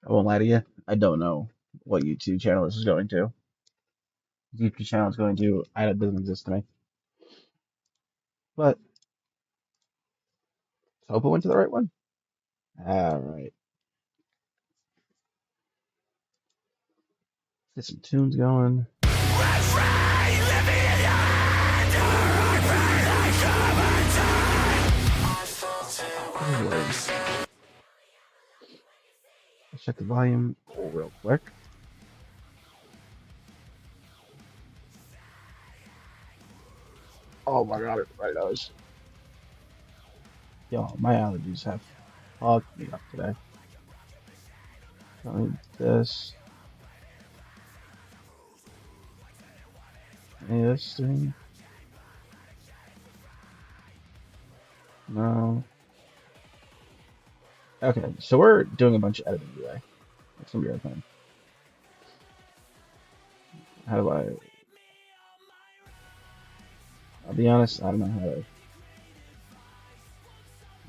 I won't lie to you. I don't know what YouTube channel this is going to. YouTube channel is going to. It doesn't exist to me. But let's hope it went to the right one. All right. Get some tunes going. Let's check the volume real quick. Oh my god, it right knows. Yo, my allergies have fucked me up today. Don't need this. Any of this thing? No. Okay, so we're doing a bunch of editing today. That's gonna be our thing. How do I? I'll be honest, I don't know how to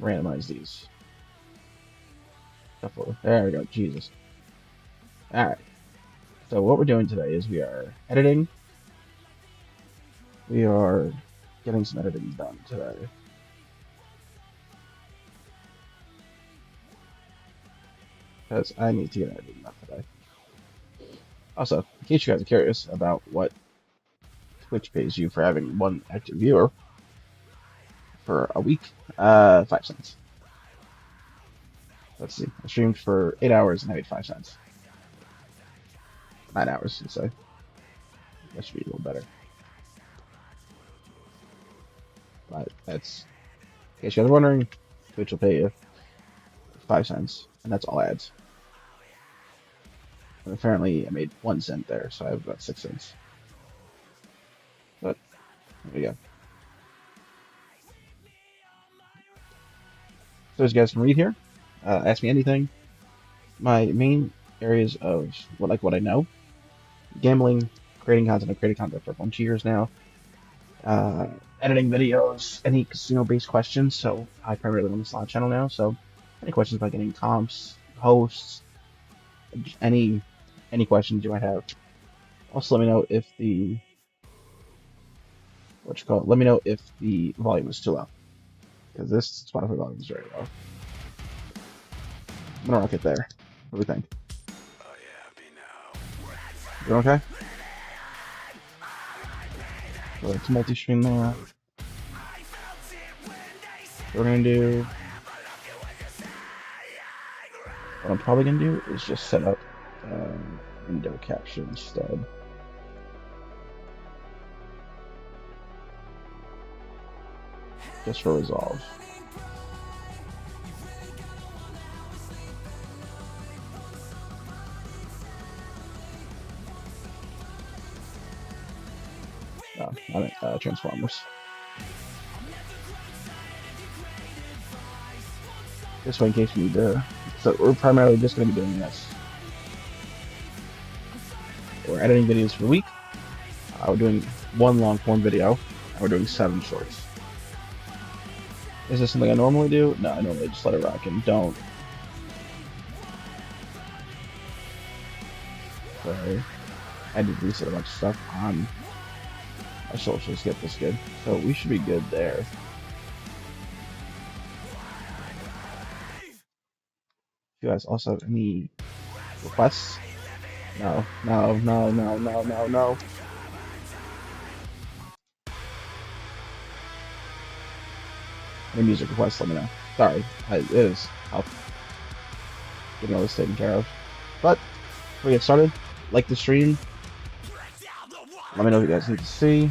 randomize these. Shuffle. There we go. Jesus. Alright. So what we're doing today is we are editing. We are getting some editing done today. Because I need to get editing done today. Also, in case you guys are curious about what Twitch pays you for having one active viewer for a week, 5 cents. Let's see. I streamed for 8 hours and I made 5 cents. 9 hours, let's say. That should be a little better. But that's, in case you guys are wondering, Twitch will pay you 5 cents, and that's all ads. And apparently, I made 1 cent there, so I have about 6 cents. But there we go. So as you guys can read here, ask me anything. My main areas of what I know: gambling, creating content. I've created content for a bunch of years now. Editing videos, any casino-based questions. So I primarily run the slot channel now. So any questions about getting comps, hosts, any questions you might have. Also, let me know if the Let me know if the volume is too low, because this Spotify volume is very low. I'm gonna rock it there. What do we think? You okay? So it's multi-stream there. What we're gonna do. What I'm probably gonna do is just set up window capture instead. Just for resolve. Oh, I mean, Transformers. This way, in case we need to. So we're primarily just going to be doing this. We're editing videos for the week. We're doing 1 long form video, and we're doing 7 shorts. Is this something I normally do? No, I normally just let it rock and don't. Sorry. I did reset a bunch of stuff on my socials to get this good. So we should be good there. If you guys also have any requests? No. Any music requests, let me know. Sorry, it is. I'll get all this taken care of. But before we get started, like the stream. Let me know what you guys need to see.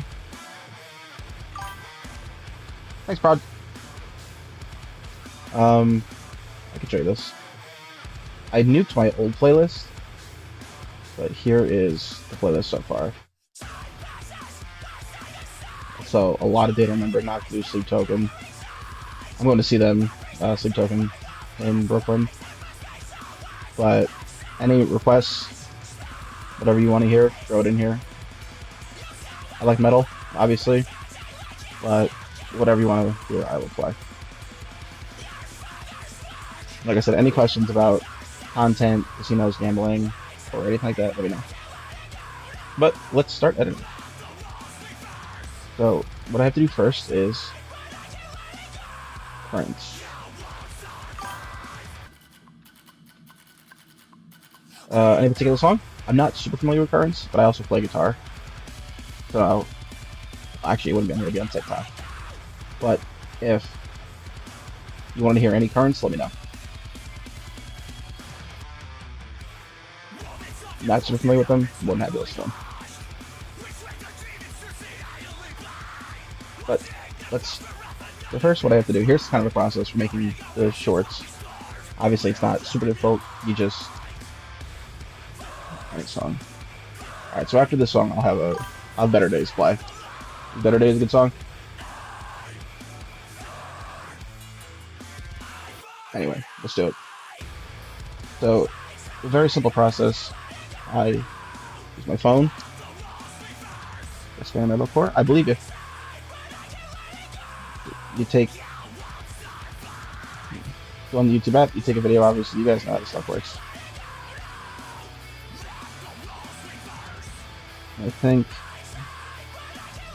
Thanks, Prod. I can show you this. I nuked my old playlist, but here is the playlist so far. So a lot of data. Remember, not to do Sleep Token. I'm going to see them, Sleep Token, in Brooklyn. But any requests, whatever you want to hear, throw it in here. I like metal, obviously, but whatever you want to hear, I will play. Like I said, any questions about content, casinos, gambling, or anything like that, let me know. But let's start editing. So what I have to do first is currents. Any particular song? I'm not super familiar with currents, but I also play guitar. So actually, it wouldn't be on here, it'd be on TikTok. But if you want to hear any currents, let me know. Not super familiar with them, wouldn't have to list them. But so first what I have to do, here's kind of the process for making the shorts. Obviously it's not super difficult, you just, any song. Alright, so after this song I'll have Better Days play. Better Days is a good song? Anyway, let's do it. So, a very simple process. I use my phone. Scan my before. I believe if you go on the YouTube app, you take a video, obviously you guys know how this stuff works. I think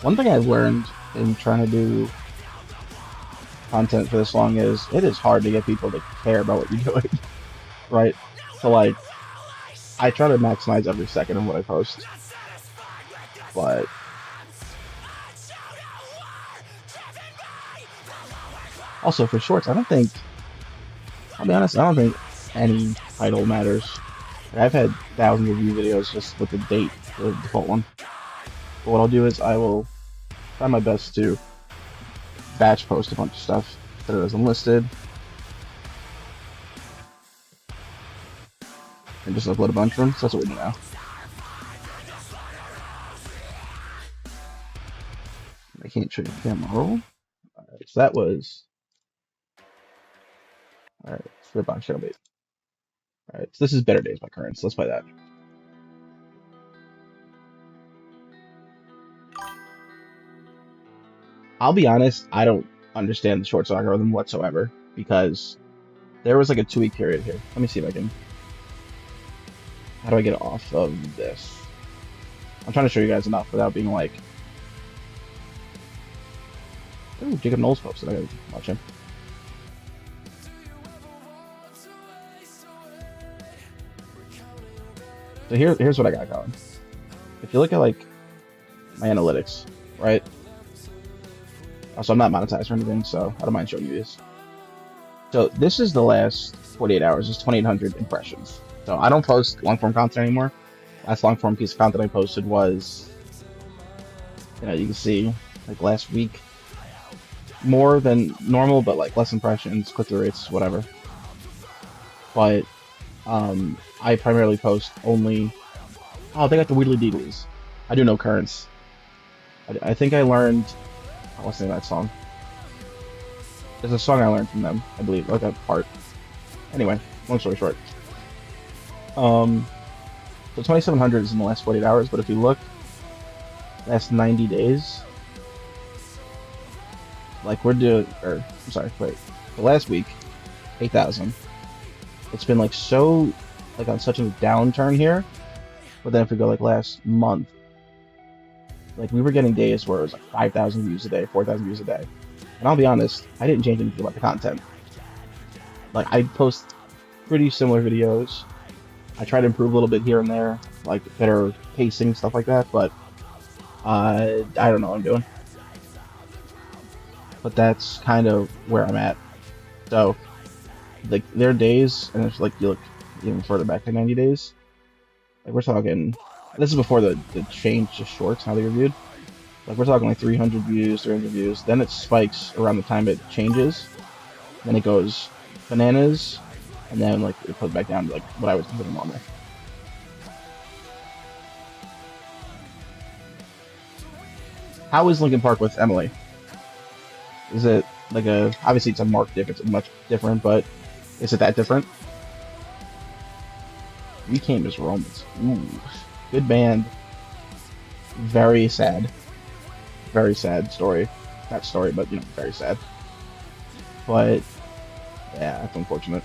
one thing I've learned in trying to do content for this long is it is hard to get people to care about what you're doing, right? So like, I try to maximize every second of what I post, but also for shorts, I'll be honest, I don't think any title matters. I've had thousands of view videos just with the date, the default one. But what I'll do is I will try my best to batch post a bunch of stuff that is unlisted and just upload a bunch of them. So that's what we do now. I can't trade camera roll. Alright, so that was alright, Spirit Box Showbait. Alright, so this is Better Days by Currents. Let's play that. I'll be honest, I don't understand the shorts algorithm whatsoever because there was like a 2-week period here. Let me see if I can. How do I get off of this? I'm trying to show you guys enough without being like, ooh, Jacob Knowles posted. I gotta watch him. So here's what I got going. If you look at like my analytics, right? Also, I'm not monetized or anything, so I don't mind showing you this. So this is the last 48 hours. It's 2,800 impressions. So I don't post long-form content anymore. Last long-form piece of content I posted was, you can see, like last week. More than normal, but like less impressions, click-through rates, whatever. But I primarily post only. Oh, they got the Wheedly Deedlies. I do no currents. I think I learned. What's the name of that song? There's a song I learned from them, I believe, like a part. Anyway, long story short. So 2,700 is in the last 48 hours, but if you look, last 90 days, like we're doing, or I'm sorry, wait, the last week, 8,000. It's been like so, like on such a downturn here, but then if we go like last month, like we were getting days where it was like 5,000 views a day, 4,000 views a day. And I'll be honest, I didn't change anything about the content. Like I post pretty similar videos. I try to improve a little bit here and there, like better pacing, stuff like that, but I don't know what I'm doing. But that's kind of where I'm at. So, like, there are days, and it's like you look even further back to 90 days. Like, we're talking, this is before the change to shorts, how they reviewed. Like, we're talking like 300 views, 300 views. Then it spikes around the time it changes. Then it goes bananas, and then, like, it goes back down to, like, what I would consider normal. How is Linkin Park with Emily? Is it like obviously it's a marked difference, much different, but is it that different? We Came as Romans. Ooh, good band. Very sad. Very sad story. Not story, but, very sad. But, yeah, that's unfortunate.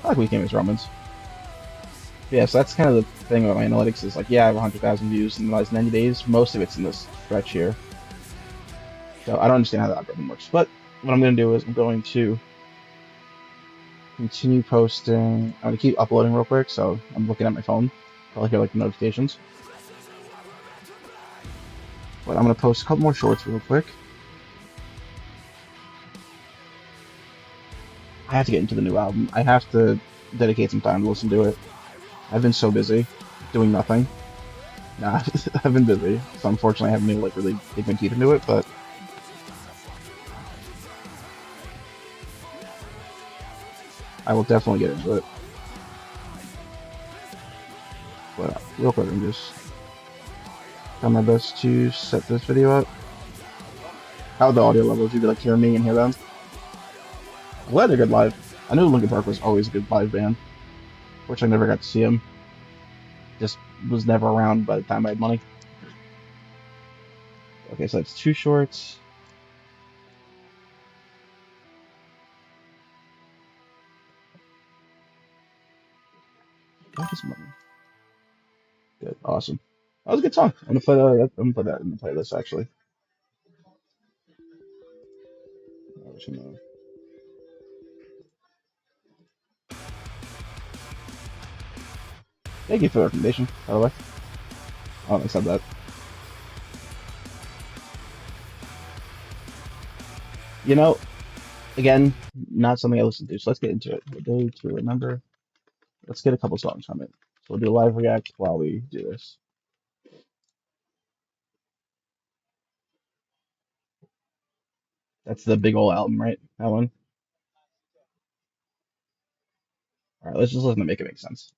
I like weak games Romans. Yeah, so that's kind of the thing about my analytics is like, yeah, I have 100,000 views in the last 90 days. Most of it's in this stretch here. So I don't understand how the algorithm works. But what I'm going to do is I'm going to continue posting. I'm going to keep uploading real quick. So I'm looking at my phone. Probably hear like the notifications. But I'm going to post a couple more shorts real quick. I have to get into the new album. I have to dedicate some time to listen to it. I've been so busy doing nothing. Nah, I've been busy, so unfortunately I haven't been able to like really dig my teeth into it. But I will definitely get into it. But real quick, I'm just trying my best to set this video up. How are the audio levels? You could like hear me and hear them. I'm glad they're good live. I knew Linkin Park was always a good live band. Which I never got to see him. Just was never around by the time I had money. Okay, so that's 2 shorts. What is money? Good, awesome. That was a good song. I'm gonna play that. I'm gonna put that in the playlist actually. Thank you for the recommendation, by the way. I don't accept that. You know, again, not something I listen to, so let's get into it. A day to remember. Let's get a couple songs from it. So we'll do a live react while we do this. That's the big old album, right? That one? Alright, let's just listen to make it make sense.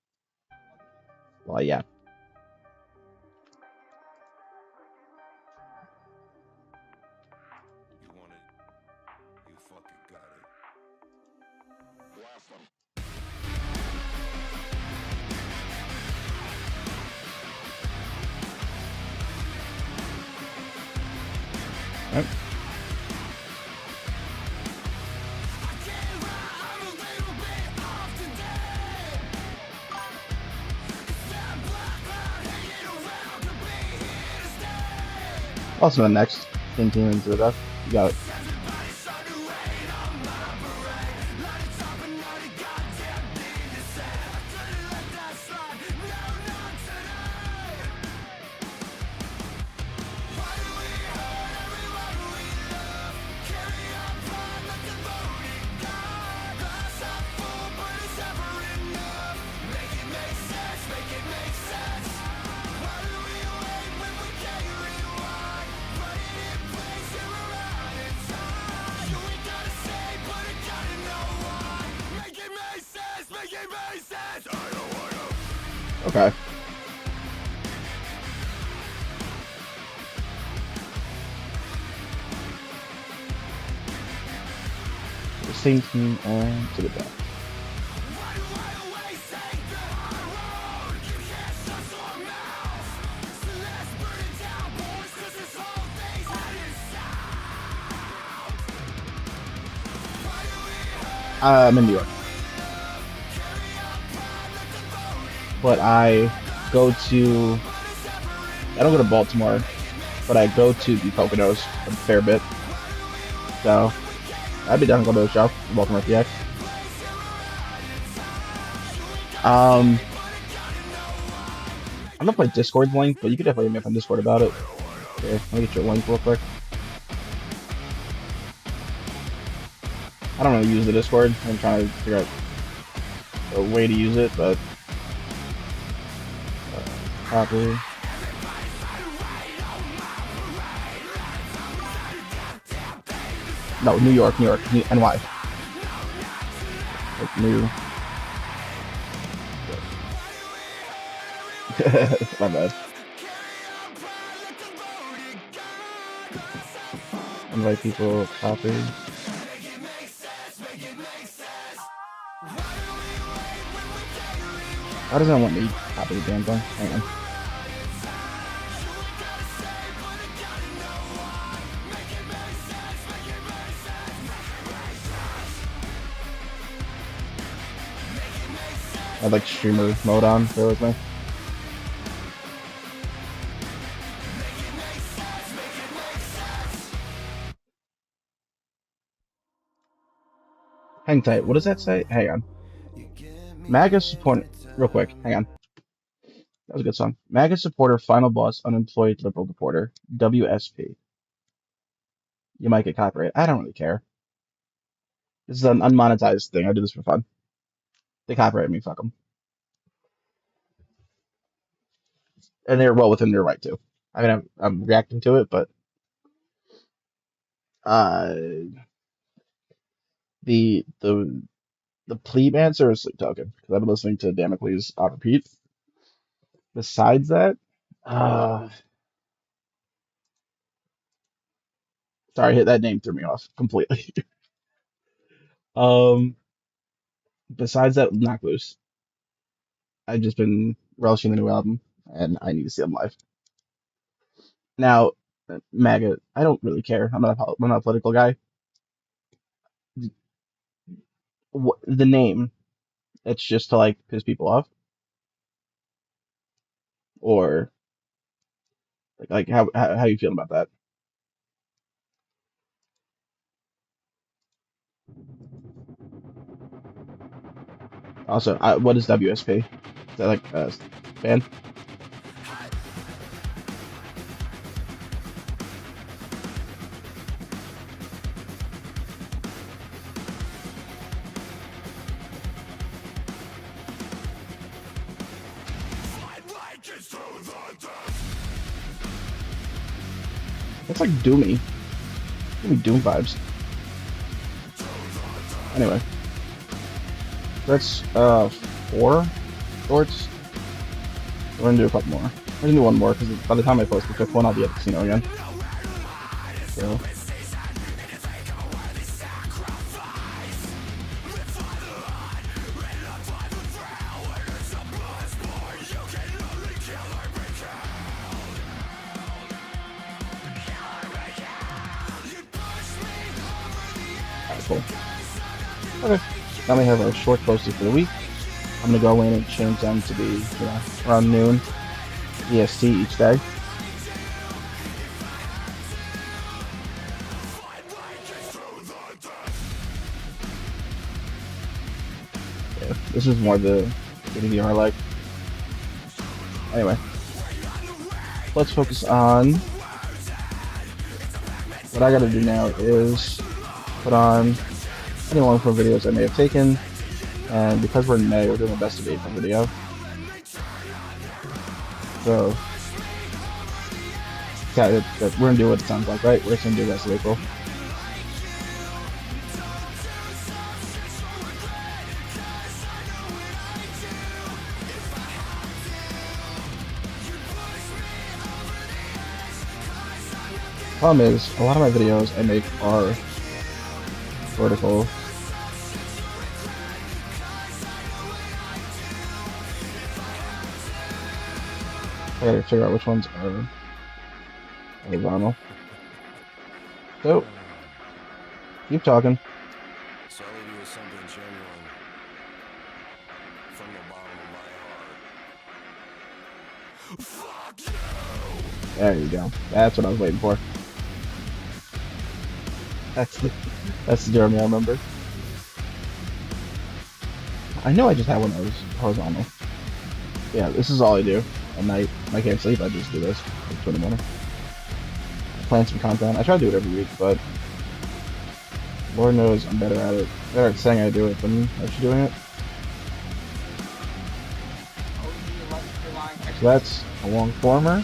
Well, yeah. Alright. Also, the next continue into the death. You got it. Okay. The same team on to the back. I'm in New York. But I don't go to Baltimore, but I go to the Poconos a fair bit. So I'd be down to go to a show in Baltimore PX. I don't know if my Discord's linked, but you could definitely hit me up on Discord about it. Okay, let me get your link real quick. I don't really use the Discord. I'm trying to figure out a way to use it, but copy. No, New York, NY. Like new. My bad. Invite people, copy. Why doesn't it want me to copy the damn thing? Hang on. I had like streamer mode on. Bear with me. Hang tight. What does that say? Hang on. MAGA supporter. Real quick. Hang on. That was a good song. MAGA supporter, final boss, unemployed liberal reporter. WSP. You might get copyright. I don't really care. This is an unmonetized thing. I do this for fun. They copyright me. Fuck them. And they're well within their right to. I mean, I'm reacting to it, but uh, the plebe answer is sleep token because I've been listening to Damocles on repeat. Besides that, uh, sorry, that name threw me off completely. um, besides that, Knock Loose. I've just been relishing the new album, and I need to see them live. Now, MAGA, I don't really care. I'm not a political guy. The name, it's just to like piss people off, or like how you feel about that? Also, what is WSP? Is that like a band? That's like Doomy. Give me Doom vibes. Anyway, that's 4 shorts. We're gonna do a couple more. We're gonna do one more because by the time I post the 5th one, I'll be at the casino again. So. Cool. Okay, now we have our short posted for the week. I'm gonna go in and change them to be, around noon EST each day. Yeah, this is more the video I like. Anyway, let's focus on what I gotta do now is put on any long-form videos I may have taken, and because we're in May, we're doing the best of April video. So, yeah, we're gonna do what it sounds like, right? We're just gonna do the best of April. Problem is, a lot of my videos I make are vertical. I gotta figure out which ones are horizontal. So, keep talking. So I'll leave you with something genuine from the bottom of my heart. Fuck you! There you go. That's what I was waiting for. That's the Jeremy I remember. I know I just had one that was horizontal. Yeah, this is all I do at night. When I can't sleep, I just do this like 2 in the morning. I plan some content. I try to do it every week, but Lord knows I'm better at it. Better at saying I do it than actually doing it. So that's a long former.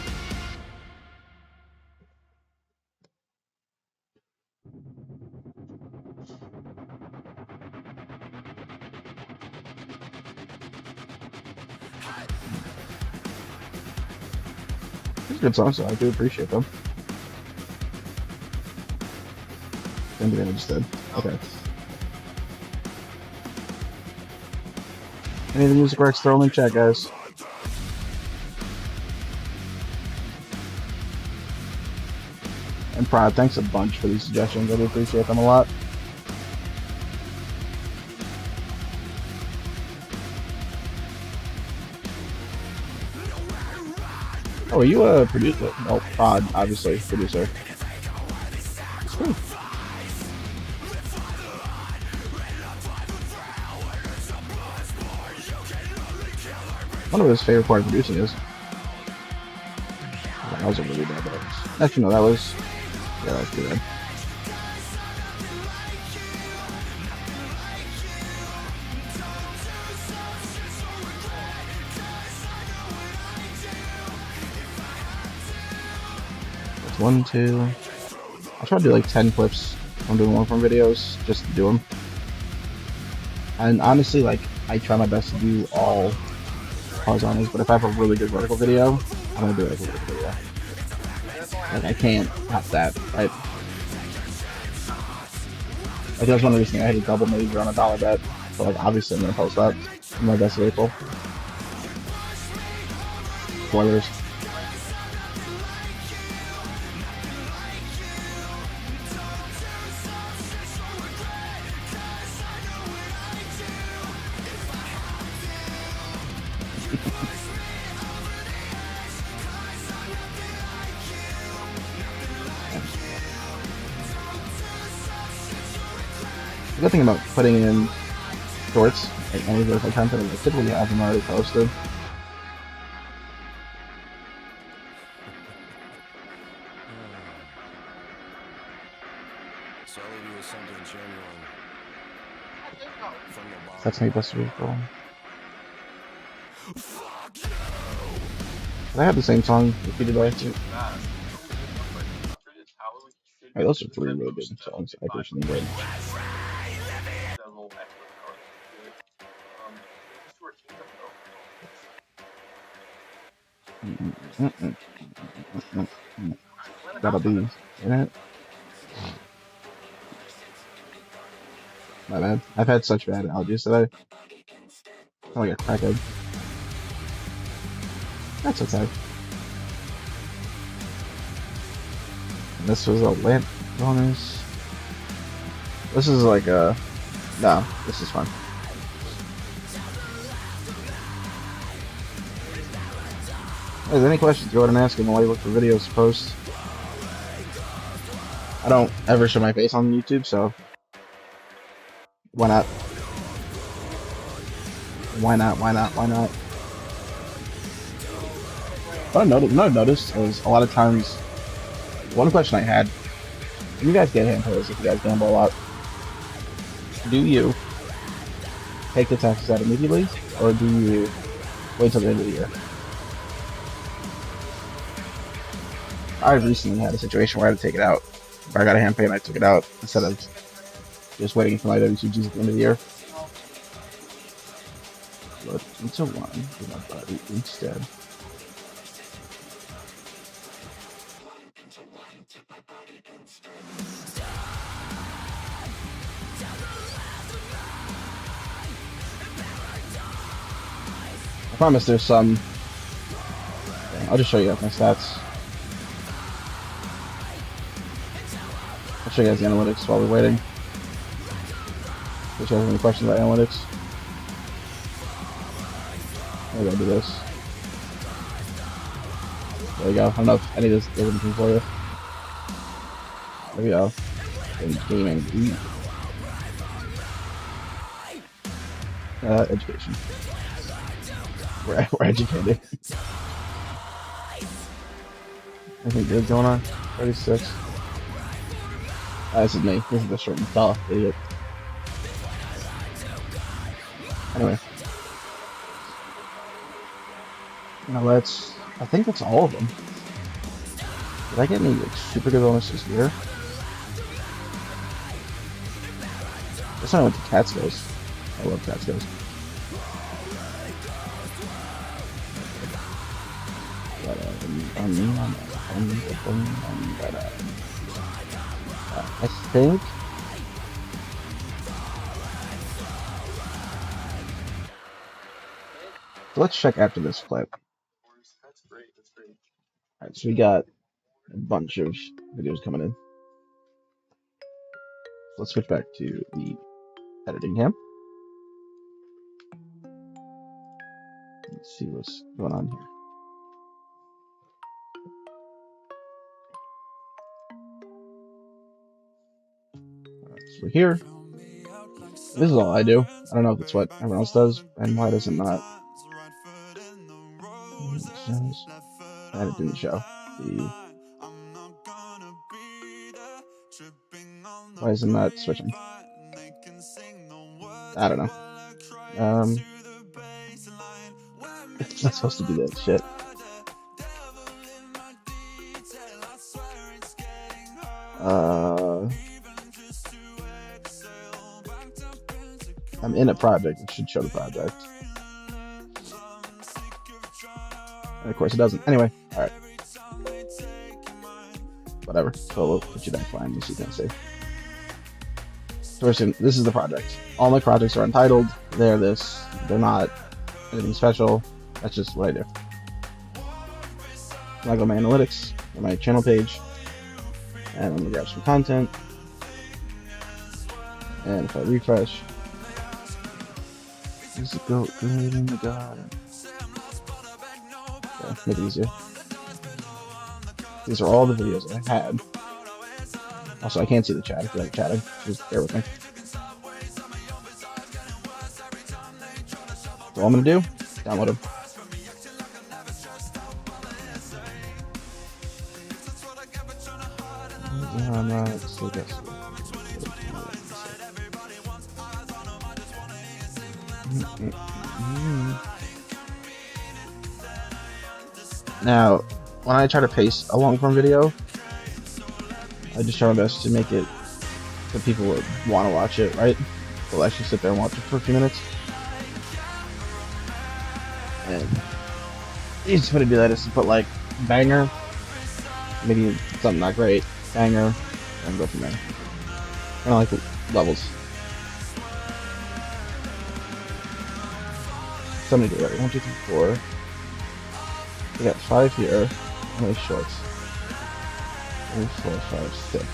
These are good songs, so I do appreciate them. Indiana just did. Okay. Any of the music works, throw them in chat, guys. And Prod, thanks a bunch for these suggestions. I do appreciate them a lot. Oh, are you a producer? No, prod, obviously, producer. Cool. One of his favorite part of producing is. That was a really bad bonus. Actually, no, that was. Yeah, that was pretty bad. That's one, two. I'll try to do like 10 clips. I'm doing one from videos just to do them. And honestly, like, I try my best to do all horizontals, but if I have a really good vertical video, I'm gonna do it as a vertical video. Like, I can't have that, right? Like, that was one of the reasons I had a double major on a dollar bet. So, like, obviously, I'm gonna post that in my best of April. Spoilers. The good thing about putting in shorts, like any vertical content, is I typically have them already posted. That's my best of April. I have the same song repeated by two. Hey, those are three really good songs I personally enjoyed. That'll be in it. My bad. I've had such bad allergies today. I'm like a crackhead. That's okay. And this was a lamp bonus. This is like a. No, this is fun. If there's any questions, go ahead and ask them while you look for videos to post. I don't ever show my face on YouTube, so why not? Why not? Why not? Why not? What I've noticed is a lot of times, one question I had, you guys get hand players if you guys gamble a lot. Do you take the taxes out immediately, or do you wait till the end of the year? I recently had a situation where I had to take it out. Where I got a hand pay and I took it out instead of just waiting for my W2Gs at the end of the year. But it's a one with my body instead. I promise there's some. I'll just show you guys my stats. I'll show you guys the analytics while we're waiting. If you guys have any questions about analytics, I gotta do this. There we go. I don't know if any of this does anything for you. There we go. Gaming. Education. We're educated. Anything good going on? 36. This is me. This is the short and duh, idiot. Anyway. Now let's. I think that's all of them. Did I get any like super good bonuses here? This time I went to Catskills. I love Catskills. I think. So let's check after this clip. Alright, so we got a bunch of videos coming in. Let's switch back to the editing cam. Let's see what's going on here. for here. This is all I do. I don't know if it's what everyone else does, and why does it not? And it didn't show. Why is it not switching? I don't know. It's not supposed to do that shit. I'm in a project. It should show the project. And of course it doesn't. Anyway, alright. Whatever. So we'll put you back fine as you can see. So this is the project. All my projects are untitled. They're this. They're not anything special. That's just what I do. I go to my analytics, or my channel page, and I'm gonna grab some content. And if I refresh, does it go good in the garden? Yeah, make it easier. These are all the videos that I had. Also, I can't see the chat if you like chatting. Just bear with me. So all I'm gonna do, download them. Now, when I try to pace a long form video, I just try my best to make it so people would want to watch it, right? They'll actually sit there and watch it for a few minutes. And the easiest way to do that is to put like banger, maybe something not great, banger, and go from there. Kind of like levels. So many do that. 1, 2, 3, 4. We got 5 here. How many shorts? 3, 4, 5, 6.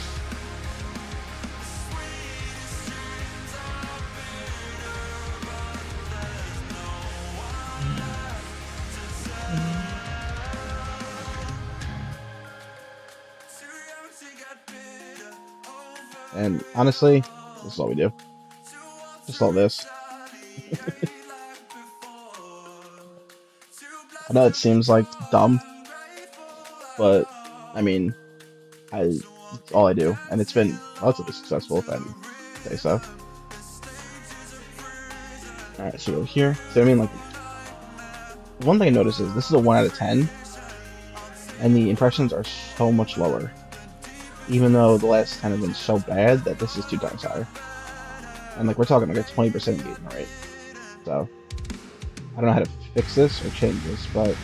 And honestly, this is all we do. Just all this. I know it seems like dumb, but I mean, it's all I do, and it's been relatively successful, if I say so. Alright, so over here. So I mean, like, one thing I noticed is this is a 1 out of 10, and the impressions are so much lower. Even though the last 10 have been so bad that this is 2 times higher. And like we're talking like a 20% engagement rate. So I don't know how to fix this or change this, but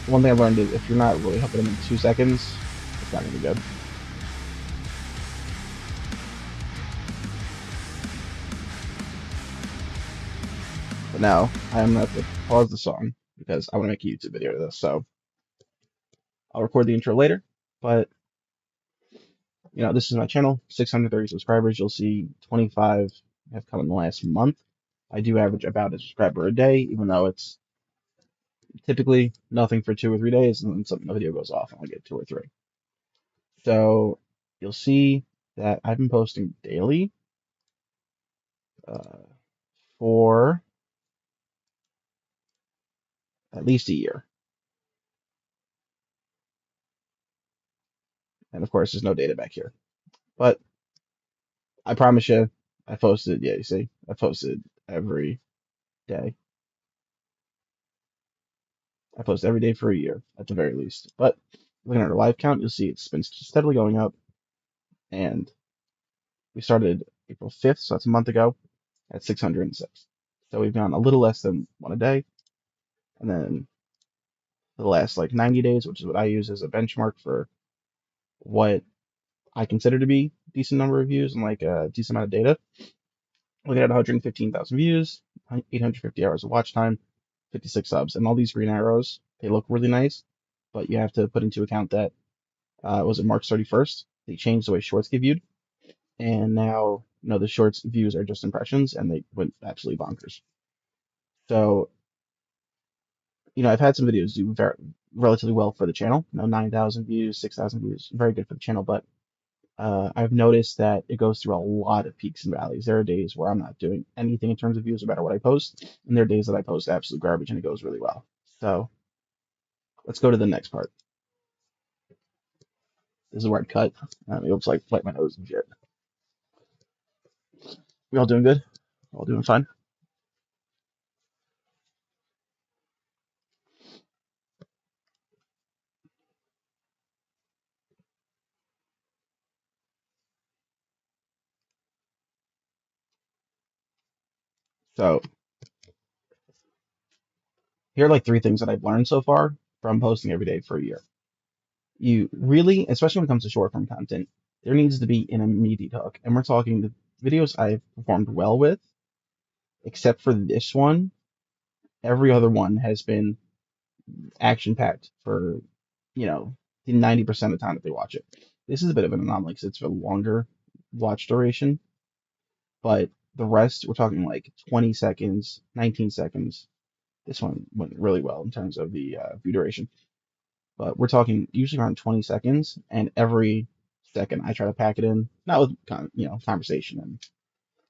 one thing I've learned is if you're not really helping them in 2 seconds, it's not gonna be good. But now I'm gonna have to pause the song because I want to make a YouTube video to this, so I'll record the intro later. But you know, this is my channel, 630 subscribers. You'll see 25 have come in the last month. I do average about a subscriber a day, even though it's typically nothing for 2 or 3 days, and then the video goes off and I get 2 or 3. So you'll see that I've been posting daily for at least a year. And of course, there's no data back here. But I promise you, I posted, yeah, you see, I posted every day. I post every day for a year, at the very least. But looking at our live count, you'll see it's been steadily going up. And we started April 5th, so that's a month ago, at 606. So we've gone a little less than 1 a day. And then for the last like 90 days, which is what I use as a benchmark for what I consider to be a decent number of views and like a decent amount of data. Looking at 115,000 views, 850 hours of watch time, 56 subs, and all these green arrows, they look really nice, but you have to put into account that was it March 31st? They changed the way shorts get viewed, and now the shorts views are just impressions, and they went absolutely bonkers. So I've had some videos do relatively well for the channel. 9,000 views, 6,000 views, very good for the channel, but I've noticed that it goes through a lot of peaks and valleys. There are days where I'm not doing anything in terms of views, no matter what I post, and there are days that I post absolute garbage and it goes really well. So let's go to the next part. This is where I'd cut. It looks like wipe my nose and shit. We all doing good? All doing fine? So here are like three things that I've learned so far from posting every day for a year. You really, especially when it comes to short form content, there needs to be an immediate hook. And we're talking the videos I've performed well with, except for this one, every other one has been action packed for, you know, the 90% of the time that they watch it. This is a bit of an anomaly because it's a longer watch duration, but the rest, we're talking like 20 seconds, 19 seconds. This one went really well in terms of the view duration, but we're talking usually around 20 seconds, and every second I try to pack it in, not with conversation and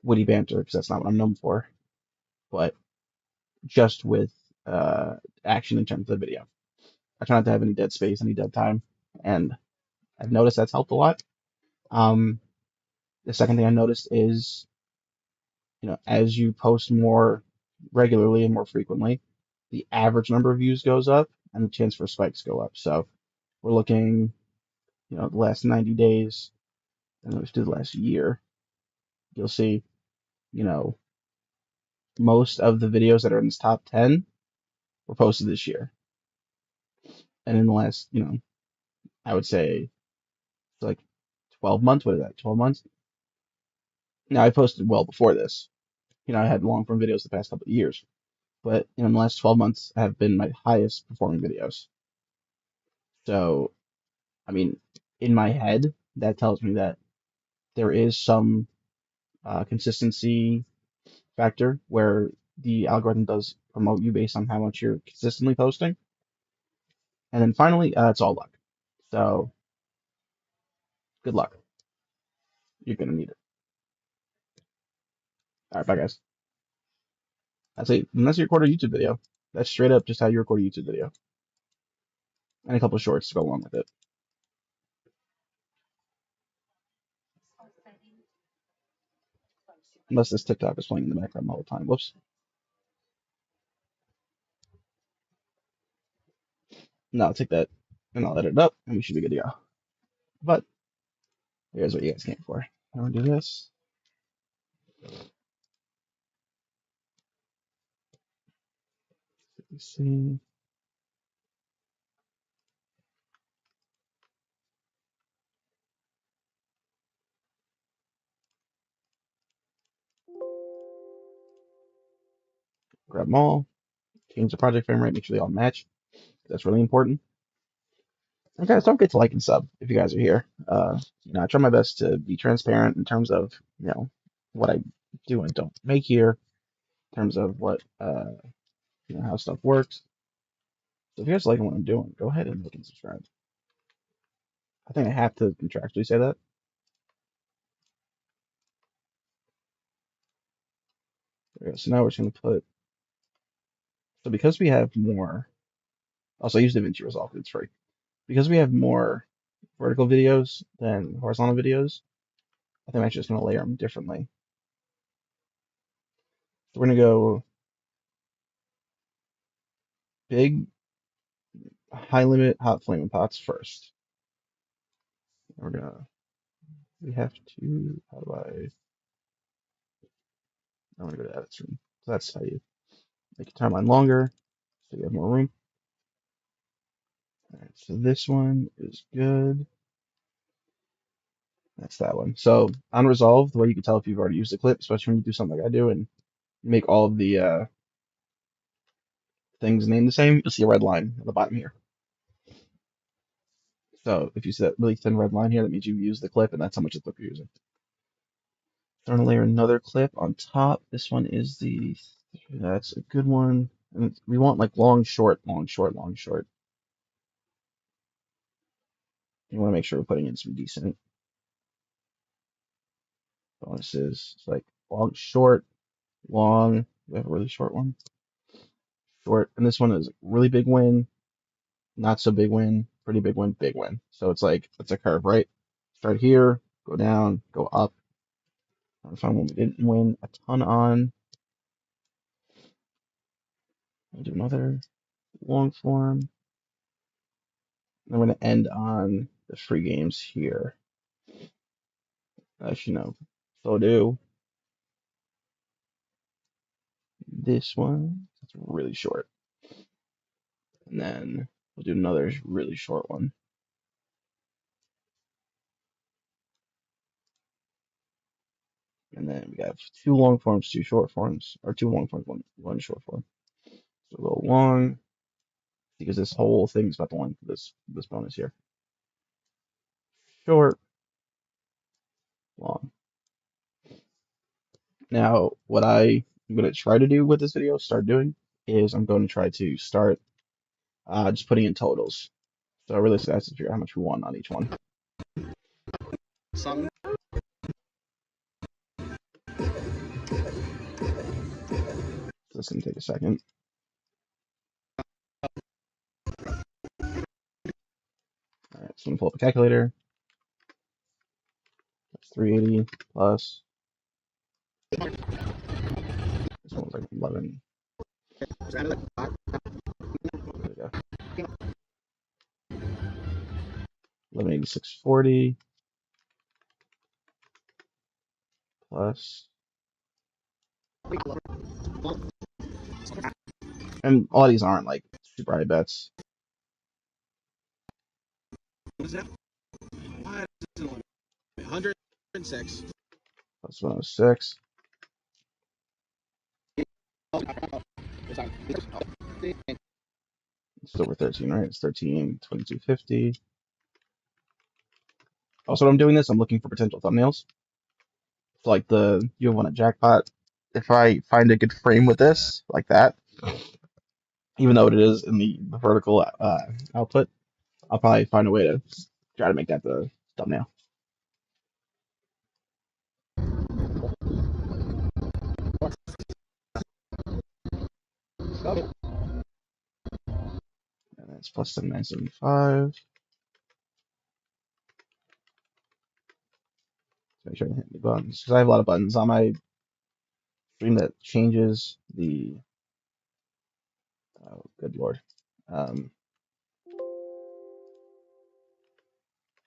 witty banter because that's not what I'm known for, but just with uh, action in terms of the video. I try not to have any dead space, any dead time, and I've noticed that's helped a lot. Um, the second thing I noticed is, as you post more regularly and more frequently, the average number of views goes up and the chance for spikes go up. So we're looking, the last 90 days, and let's do the last year. You'll see, you know, most of the videos that are in this top 10 were posted this year. And in the last, I would say like 12 months. What is that? 12 months? Now I posted well before this. I had long form videos the past couple of years, but in the last 12 months have been my highest performing videos. So, I mean, in my head, that tells me that there is some consistency factor where the algorithm does promote you based on how much you're consistently posting. And then finally, it's all luck. So, good luck. You're going to need it. All right, bye, guys. That's it. Unless you record a YouTube video, that's straight up just how you record a YouTube video, and a couple of shorts to go along with it. Unless this TikTok is playing in the background the whole time. Whoops. No, I'll take that and I'll edit it up and we should be good to go. But here's what you guys came for. I'm gonna do this. Let's see. Grab them all. Change the project frame rate. Make sure they all match. That's really important. And guys, don't forget to like and sub if you guys are here. I try my best to be transparent in terms of what I do and don't make here, in terms of what how stuff works. So if you guys like what I'm doing, go ahead and like and subscribe. I think I have to contractually say that. There we go. So now we're just gonna put. So because we have more. Also, I use DaVinci Resolve because it's free. Because we have more vertical videos than horizontal videos, I think I'm actually just gonna layer them differently. So we're gonna go big, high limit, hot flaming pots first. We're gonna. We have to. How do I? I'm gonna go to edit screen. So that's how you make your timeline longer, so you have more room. All right, so this one is good. That's that one. So unresolved, the way you can tell if you've already used the clip, especially when you do something like I do and make all of the things named the same, you'll see a red line at the bottom here. So if you see that really thin red line here, that means you use the clip, and that's how much clip you're using. So I'm gonna layer another clip on top. This one is that's a good one. And we want like long, short, long, short, long, short. You want to make sure we're putting in some decent bonuses. It's like long, short, long. We have a really short one. Short, and this one is really big win, not so big win, pretty big win, big win. So it's like it's a curve, right? Start here, go down, go up. I find one we didn't win a ton on. We'll do another long form. I'm going to end on the free games here. As you know, so do this one. It's really short. And then we'll do another really short one. And then we have two long forms, two short forms, or two long forms, one short form. So we'll go long, because this whole thing is about the length of this bonus here. Short, long. Now, what I'm going to try to do with this video, start doing, is I'm going to try to start just putting in totals. So I really have to figure out how much we won on each one. So this is going to take a second. All right, so I'm going to pull up a calculator. That's 380 plus. This one was like 11. There we go. 1186.40 plus. And all these aren't like super high bets. What is that? 106 plus 106. It's over 13, right? It's 13, 22.50. Also, when I'm doing this, I'm looking for potential thumbnails. So, like you have one at jackpot. If I find a good frame with this, like that, even though it is in the vertical output, I'll probably find a way to try to make that the thumbnail. And that's plus 7975. Make sure I hit the buttons because I have a lot of buttons on my stream that changes the. Oh, good lord.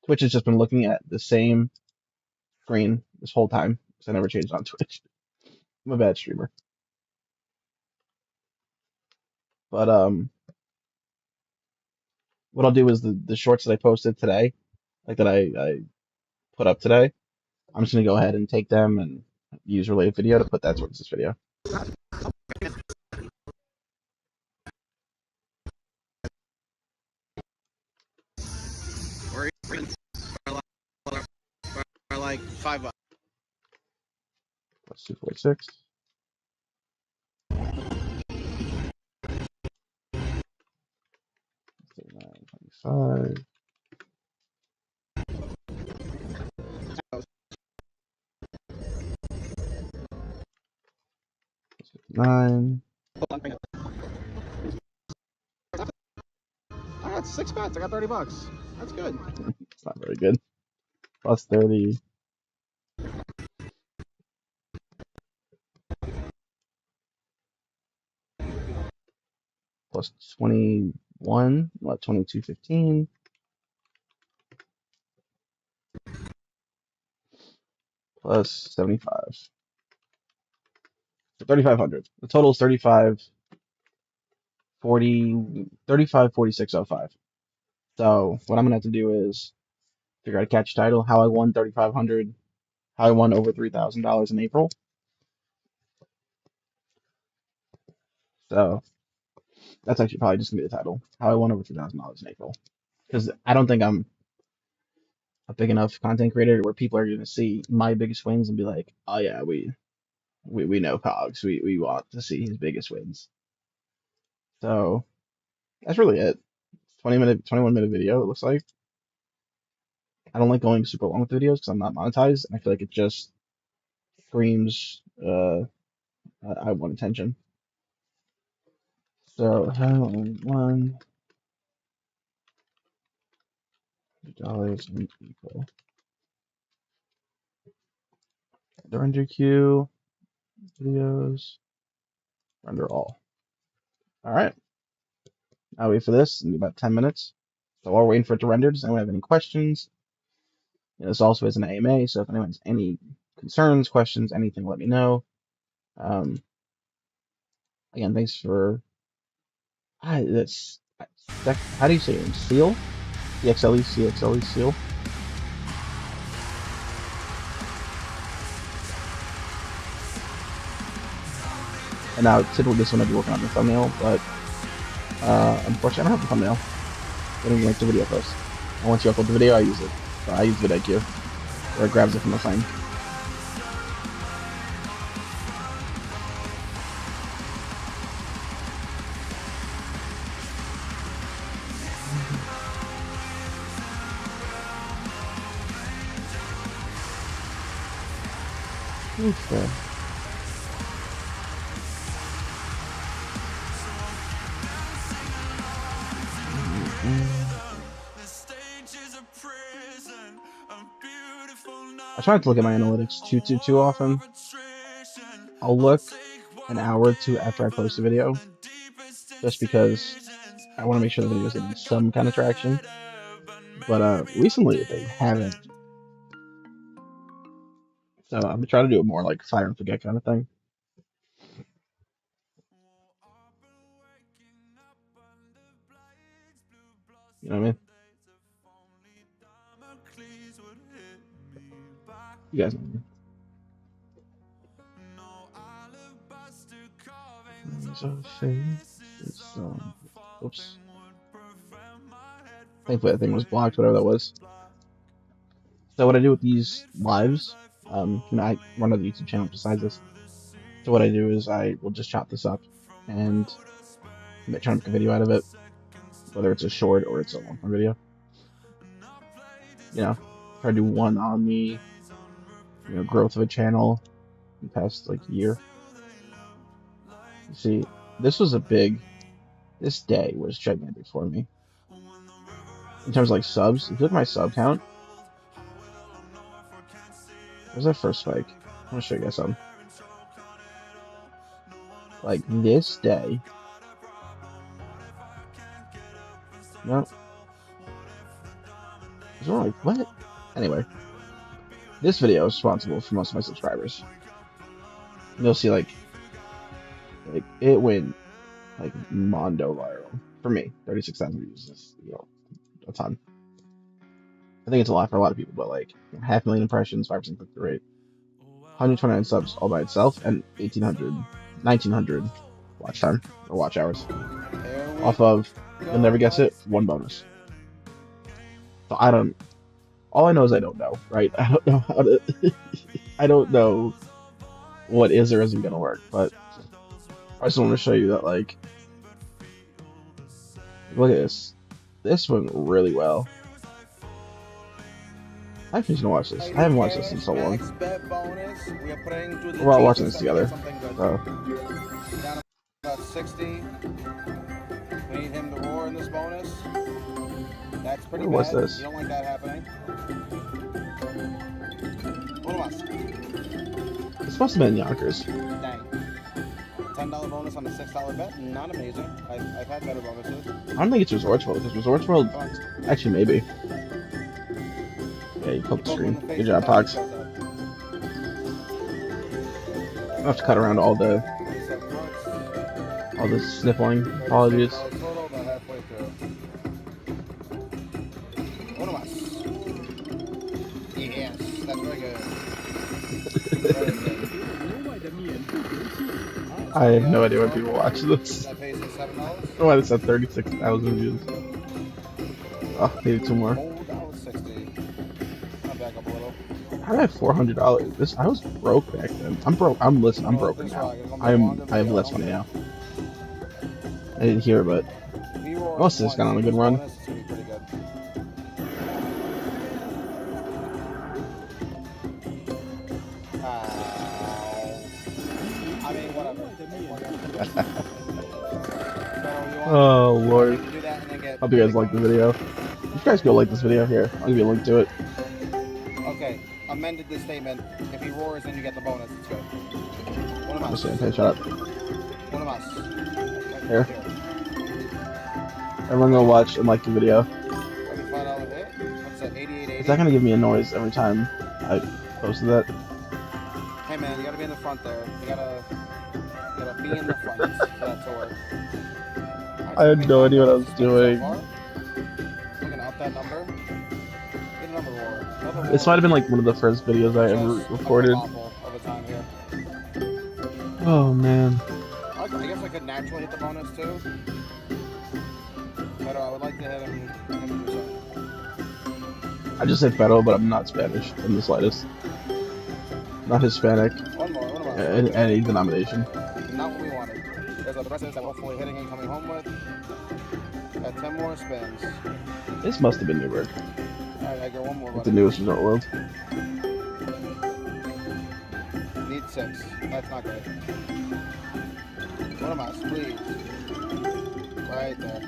Twitch has just been looking at the same screen this whole time because I never changed on Twitch. I'm a bad streamer. But what I'll do is the shorts that I posted today, like that I put up today, I'm just gonna go ahead and take them and use related video to put that towards this video. Or like $5. Plus 246. $39.25. $59. I got 6 bets. I got $30. That's good. It's not very good. Plus 30. Plus 21. What? 22.15. Plus 75. So 3,500. The total is 35.4605. So what I'm gonna have to do is figure out a catch title, how I won 3,500, how I won over $3,000 in April. So that's actually probably just gonna be the title, how I won over $3,000 in April. Because I don't think I'm a big enough content creator where people are gonna see my biggest wins and be like, oh yeah, we know Cogs, we want to see his biggest wins. So that's really it. 21-minute video, it looks like. I don't like going super long with videos because I'm not monetized, and I feel like it just screams, I want attention. So how $1 and equal the render queue, videos, render all. All right, I'll wait for this in about 10 minutes. So while we're waiting for it to render, does anyone have any questions? This also is an AMA, so if anyone has any concerns, questions, anything, let me know. Again, thanks for that's how do you say it? Seal? CXLE, CXLE, seal. And now typically this one I'd be working on the thumbnail, but unfortunately I don't have the thumbnail. I don't even like the video post. And once you upload the video, I use it. So I use vidIQ, where it grabs it from the frame. Okay. I try not to look at my analytics too often. I'll look an hour or two after I post a video, just because I want to make sure the video is getting some kind of traction. But recently they haven't. So I'm trying to do it more like fire and forget kind of thing. You know what I mean? You guys know me. Oops. Thankfully that thing was blocked, whatever that was. So what I do with these lives, I run another YouTube channel besides this. So what I do is I will just chop this up and try to make a video out of it, whether it's a short or it's a long form video. Try to do one on the growth of a channel in the past like year. You see, this day was gigantic for me. In terms of like subs, if you look at my sub count, where's that first spike? I'm gonna show you guys something. Like this day. No. Like, what? Anyway, this video is responsible for most of my subscribers. You'll see like it went like mondo viral for me. 36,000 views is a ton. I think it's a lot for a lot of people, but like 500,000 impressions, 5% click-through rate, 129 subs all by itself, and 1,900 watch time or watch hours. Off of, you'll never guess it, one bonus. So all I know is I don't know, right? I don't know how to, I don't know what is or isn't gonna work, but I just want to show you that, like, look at this. This went really well. I actually gonna watch this. I haven't watched this in so long. We're all watching this together. So. Down about 60. We need him to roar in this bonus. That's pretty bad. What's this? You don't like that happening. What am I? This must have been Yonkers. Dang. $10 bonus on a $6 bet? Not amazing. I've had better bonuses. I don't think it's Resorts World, because Resorts World, actually maybe. Yeah, you poked the screen. Good job, Pox. I have to cut around all the sniffling. Apologies. Yes, that's very good. I have no idea why people watch this. That pays me $7. I don't know why this had 36,000 views. Oh, maybe two more. $4.60. I'll back up a little. How did I have $400? I was broke back then. I'm broke. I'm broken now. I have less money now. I didn't hear, but most of this got on a good run. Oh, Lord. You can do that and then get Hope you guys like the video. You guys go like this video here. I'll give you a link to it. Okay, amended the statement. If he roars, then you get the bonus. It's good. One of us. Okay, shut up. One of us. Here. Everyone go watch and like the video. $35 hit. What's that? 88.80. Is that gonna give me a noise every time I posted that? Hey man, you gotta be in the front there. You gotta be in the front for that to work. I had no idea what I was doing. I'm gonna up that number. Get another roar. This might have been like one of the first videos I ever recorded. Oh man. I guess I could naturally hit the bonus too. But I would like to hit him do something. I just said Federal, but I'm not Spanish in the slightest. Not Hispanic. One more. In any denomination. Not what we wanted. There's a precedent that hopefully hitting and coming home with. Got 10 more spins. This must have been Newburgh. Alright, I get one more. The newest resort world. Need 6. That's not great. One of us, please. Right there.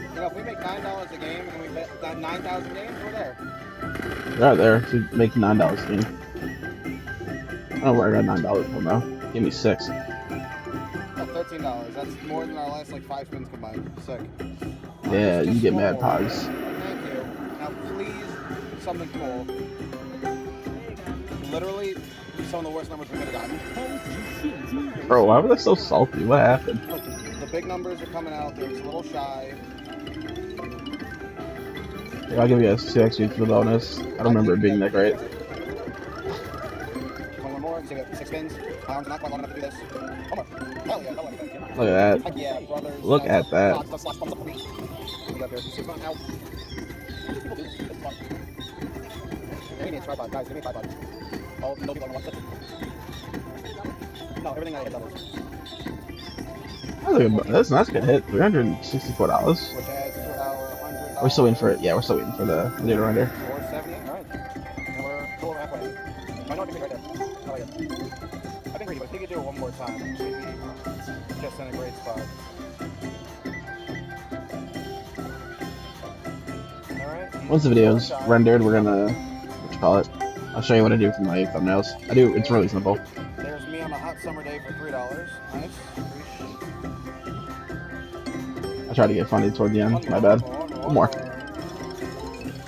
You know, if we make $9 a game and we bet 9,000 games, we're there. Right there. If you make $9 a game. I don't know where I got $9 from now. Give me 6. Oh, $13. That's more than our last like 5 spins combined. Sick. Yeah, you get mad pogs. Thank you. Now please, something cool. Literally, some of the worst numbers we could have gotten. Bro, why were they so salty? What happened? Look, the big numbers are coming out. They're just a little shy. Yeah, I'll give you a 2x for the bonus. I don't remember it being that great. One more. So we have 6 spins. Arms not quite long enough to do this. One more. Hell yeah. Look at that. Yeah, brothers. Look at that. We got there. 6 months out. Give me a tripod, guys. Give me a tripod. Oh, no people on one. No, everything I hit doubles. That's a nice good hit. $364. Which adds to our $100. We're still waiting for it. Yeah, we're still waiting for the data render. 470. All right. And we're a little over halfway. I know I can right there. I like it. I think we could do it one more time. We'd be just in a great spot. All right. Once the video's rendered, we're gonna I'll show you what I do for my thumbnails. It's really simple. There's me on a hot summer day for $3. Nice. I try to get funny toward the end. My bad. One more.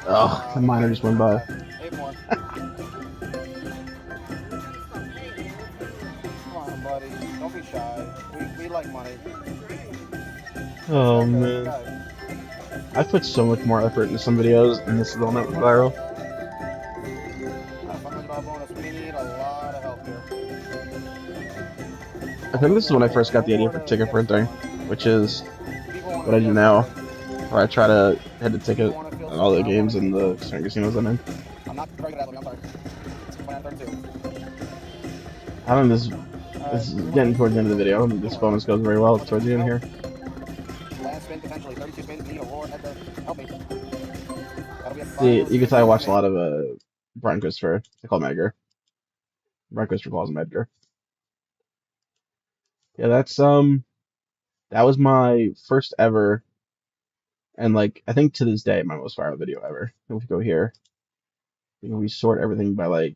Oh, the miner just went by. 8 more. Come on, buddy. Don't be shy. We like money. Oh man. I put so much more effort into some videos, and this is all not viral. We need a lot of help here. I think this is when I first got the idea for ticket printing, which is what I do now, where I try to hit the ticket on all the games and the certain casinos I'm in. I'm not very good at it, I'm sorry. I don't know, this is getting towards the end of the video, and this bonus goes very well towards the end here. Last spin, potentially 32 spins, need a roar, head to help me. See, you can tell I watch a lot of Brian Christopher. I call him Edgar. Brian Christopher calls him Edgar. Yeah, that was my first ever, and like I think to this day my most viral video ever. If we go here, we sort everything by by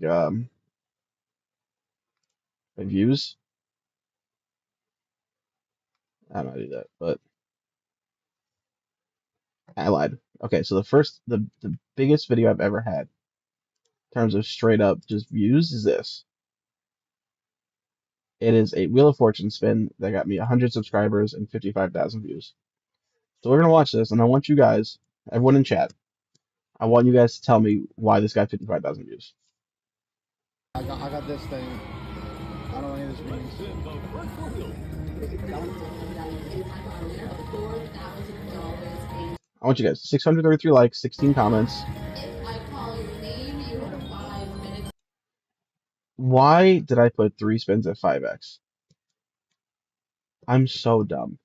views. I don't know how to do that, but I lied. Okay, so the biggest video I've ever had in terms of straight up just views is this. It is a Wheel of Fortune spin that got me 100 subscribers and 55,000 views. So we're going to watch this, and I want you guys, everyone in chat, I want you guys to tell me why this got 55,000 views. I got this thing. I don't know any of this means. I want you guys, 633 likes, 16 comments. Why did I put 3 spins at 5x? I'm so dumb.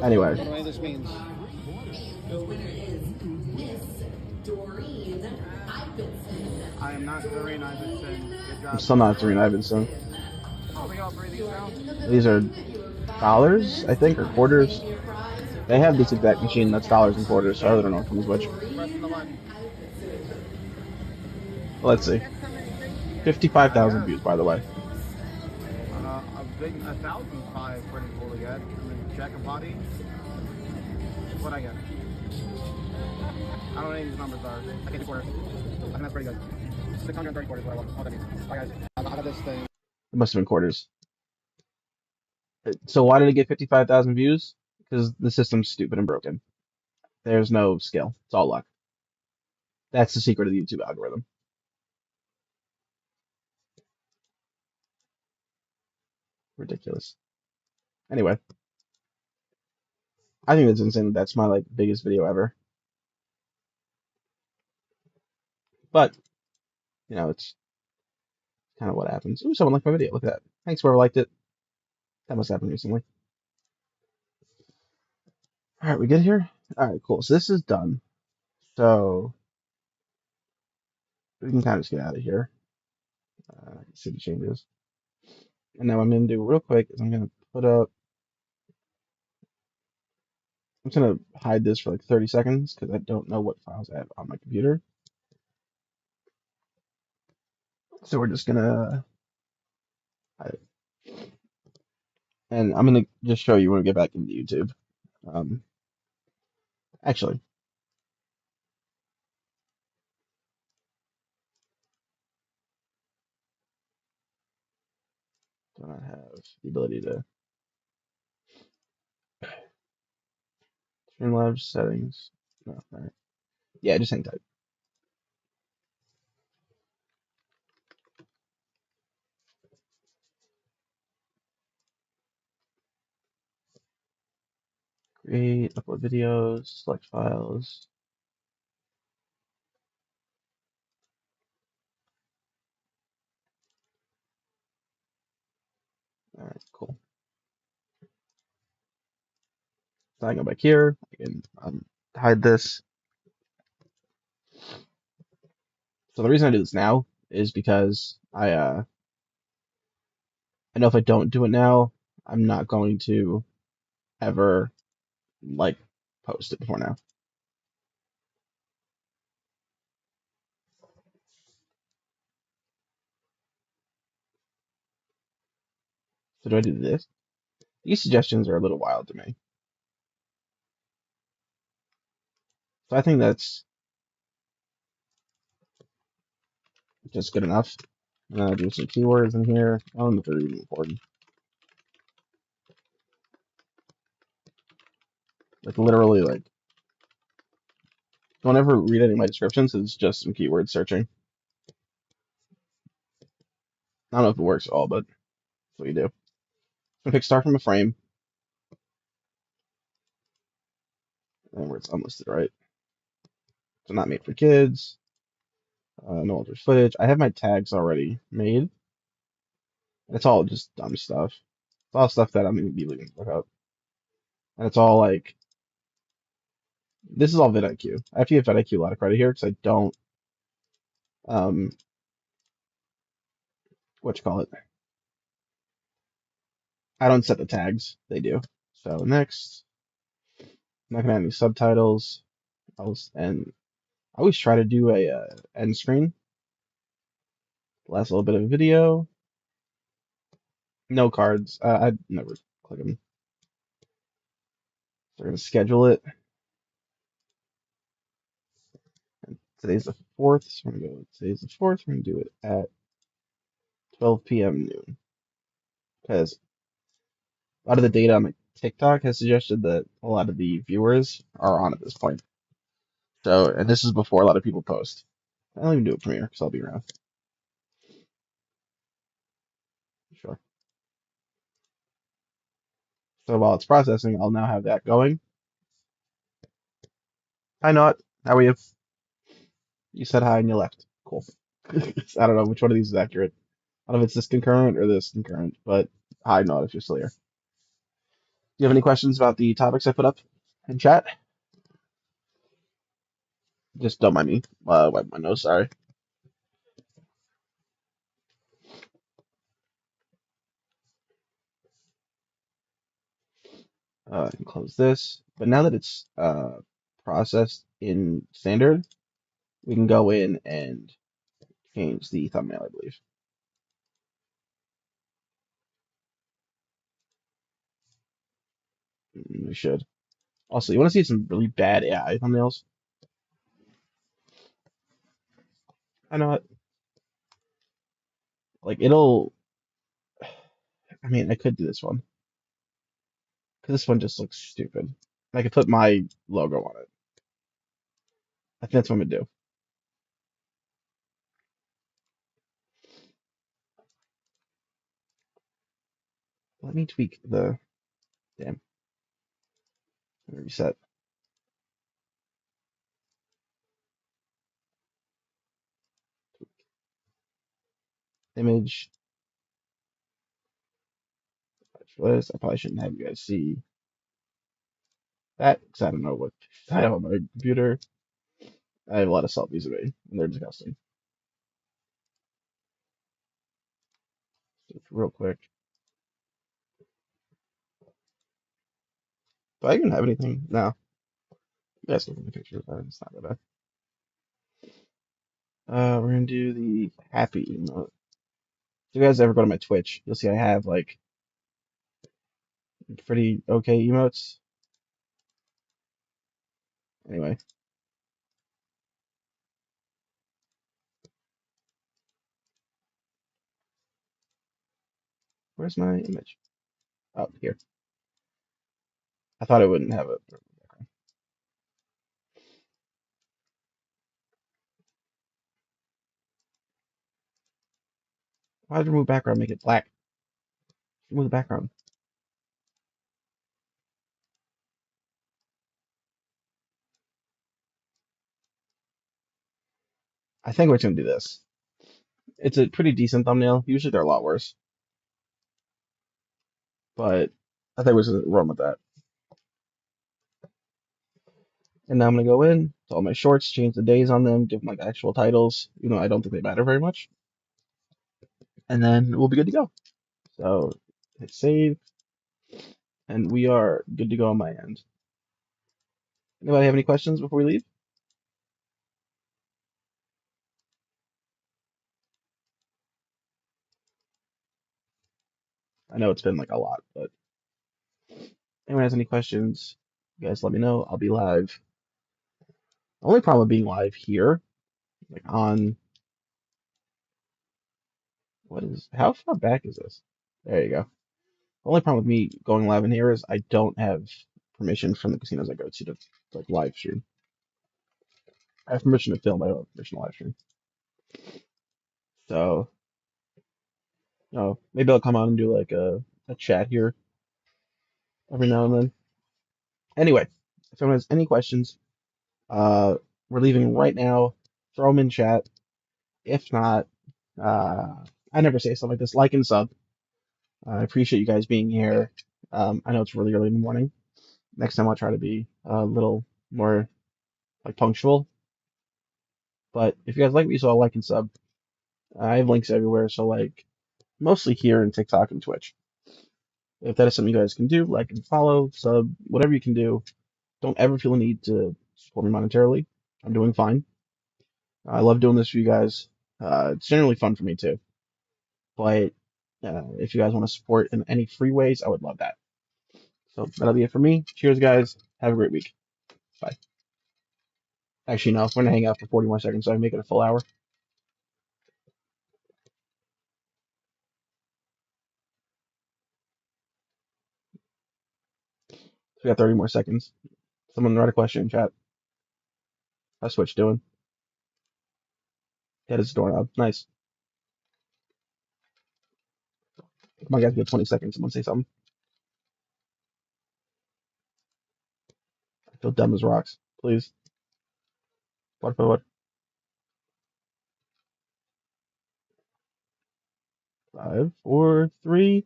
Anyway. I don't know what this means. I am not Doreen Iverson. Good I'm job. still not Serena Ivinson. Oh, we offer these now? These are dollars, I think, or quarters. They have this exact machine that's dollars and quarters, so I really don't know what comes which. Pressing the button. Let's see. 55,000 I views, by the way. I've been 1,005 pretty cool to get. I mean, check a body. What I get? I don't know what any of these numbers are. I can't do quarters. I think that's pretty good. 630 quarters is what I want. Oh, that means. Bye, guys. I got this thing. It must have been quarters. So why did it get 55,000 views? Because the system's stupid and broken. There's no skill. It's all luck. That's the secret of the YouTube algorithm. Ridiculous. Anyway, I think it's insane that that's my like biggest video ever. But it's kind of what happens. Ooh, someone liked my video. Look at that. Thanks, whoever liked it. That must happen recently. All right, we good here? All right, cool. So this is done. So we can kind of just get out of here. See the changes. And now what I'm going to do real quick is I'm going to put up, I'm just going to hide this for like 30 seconds because I don't know what files I have on my computer. So we're just going to hide it. And I'm going to just show you when we get back into YouTube. Actually, do not have the ability to Streamlabs settings. No, all right. Yeah, just hang tight. Create, upload videos, select files. All right, cool. So I go back here. I can hide this. So the reason I do this now is because I know if I don't do it now, I'm not going to ever like post it before now. So do I do this? These suggestions are a little wild to me. So I think that's just good enough. And then I do some keywords in here. I don't know if they're even important. Like literally, like don't ever read any of my descriptions. It's just some keyword searching. I don't know if it works at all, but that's what you do. So pick start from a frame, and where it's unlisted, right? So not made for kids. No older footage. I have my tags already made. It's all just dumb stuff. It's all stuff that I'm gonna be leaving to look up, and it's all like this is all vidIQ. I have to give vidIQ a lot of credit here because I don't what you call it. I don't set the tags. They do. So next, I'm not gonna have any subtitles. And I always try to do a end screen. Last little bit of video. No cards. I'd never click them. So we're gonna schedule it. And today's the 4th, so we're gonna go. Today's the 4th. We're gonna do it at 12 p.m. noon because a lot of the data on my TikTok has suggested that a lot of the viewers are on at this point. So, and this is before a lot of people post. I don't even do a premiere because I'll be around. Sure. So while it's processing, I'll now have that going. Hi, Not. How are you? You said hi and you left. Cool. I don't know which one of these is accurate. I don't know if it's this concurrent or this concurrent, but hi, Not, if you're still here. Do you have any questions about the topics I put up in chat? Just don't mind me. Wipe my nose, sorry. And close this. But now that it's processed in standard, we can go in and change the thumbnail, I believe. We should. Also, you want to see some really bad AI thumbnails? I know it. Like it'll. I mean, I could do this one because this one just looks stupid. I could put my logo on it. I think that's what I'm gonna do. Let me tweak the. Damn. Let me reset. Image. For this, I probably shouldn't have you guys see that because I don't know what I have on my computer. I have a lot of selfies of me, and they're disgusting. Just real quick. Do I even have anything? No. You guys look at the pictures. It's not that bad. We're gonna do the happy emote. If you guys ever go to my Twitch, you'll see I have like pretty okay emotes. Anyway, where's my image? Oh, here. I thought it wouldn't have a background. Why did remove background make it black? Remove the background. I think we're just gonna do this. It's a pretty decent thumbnail. Usually they're a lot worse, but I think we're just gonna run with that. And now I'm gonna go in to all my shorts, change the days on them, give them like actual titles. You know, I don't think they matter very much. And then we'll be good to go. So hit save, and we are good to go on my end. Anybody have any questions before we leave? I know it's been like a lot, but anyone has any questions, you guys let me know. I'll be live. The only problem with being live here, like on how far back is this? There you go. The only problem with me going live in here is I don't have permission from the casinos I go to like live stream. I have permission to film, I don't have permission to live stream. So, maybe I'll come on and do like a chat here every now and then. Anyway, if anyone has any questions, uh, we're leaving right now. Throw them in chat. If not, uh, I never say something like this. Like and sub. I appreciate you guys being here. I know it's really early in the morning. Next time I'll try to be a little more like punctual. But if you guys like what you saw, like and sub. I have links everywhere, so like mostly here in TikTok and Twitch. If that is something you guys can do, like and follow, sub, whatever you can do. Don't ever feel a need to support me monetarily. I'm doing fine. I love doing this for you guys. It's generally fun for me too. But if you guys want to support in any free ways, I would love that. So that'll be it for me. Cheers, guys. Have a great week. Bye. Actually, no, we're gonna hang out for 40 more seconds so I can make it a full hour. So we got 30 more seconds. Someone write a question in chat. How's Switch doing? That is doorknob. Nice. Come on, guys, we have 20 seconds. Someone say something. I feel dumb as rocks. Please. What? 5, 4, 3,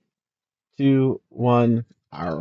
2, 1. All right.